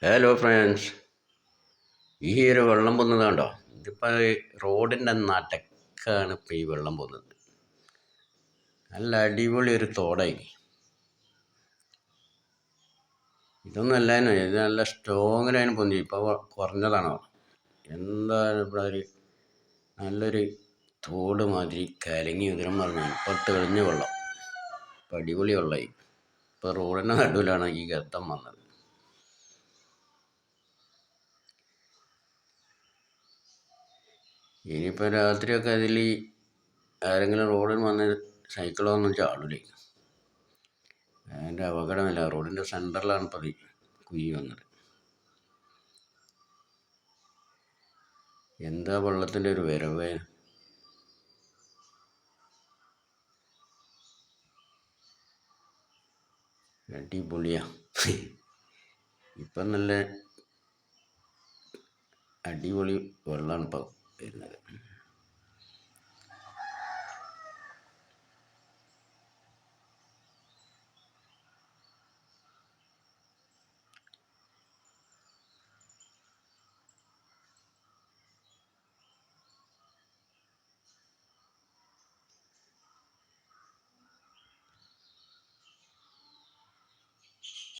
Hello friends, ഈ ഒരു വെള്ളം പോകുന്നത് കണ്ടോ? ഇതിപ്പോൾ റോഡിൻ്റെ നടുക്കാണ് ഇപ്പോൾ ഈ വെള്ളം പോകുന്നത്. നല്ല അടിപൊളി ഒരു തോടായി. ഇതൊന്നും അല്ലായിരുന്നു, ഇത് നല്ല സ്ട്രോങ്ങിലായിരുന്നു പൊന്തി. ഇപ്പോൾ കുറഞ്ഞതാണോ? എന്താണ് ഇവിടെ ഒരു നല്ലൊരു തോട് മാതിരി കലങ്ങി ഉതിരം പറഞ്ഞു. ഇപ്പോൾ തെളിഞ്ഞ വെള്ളം, ഇപ്പോൾ അടിപൊളി വെള്ളമായി. ഇപ്പോൾ റോഡിൻ്റെ നടുവിലാണ് ഈ ഗർത്തം വന്നത്. ഇനിയിപ്പോൾ രാത്രിയൊക്കെ അതിൽ ആരെങ്കിലും റോഡിൽ വന്ന് സൈക്കിളൊന്നും ചാടില്ലേ. അതിൻ്റെ അപകടമില്ല. റോഡിൻ്റെ സെൻറ്ററിലാണ് ഇപ്പോൾ കുഴി വന്നത്. എന്താ വെള്ളത്തിൻ്റെ ഒരു വരവ്! അടിപൊളിയാ. ഇപ്പം നല്ല അടിപൊളി വെള്ളമാണ് ഇപ്പോൾ വരുന്നത്.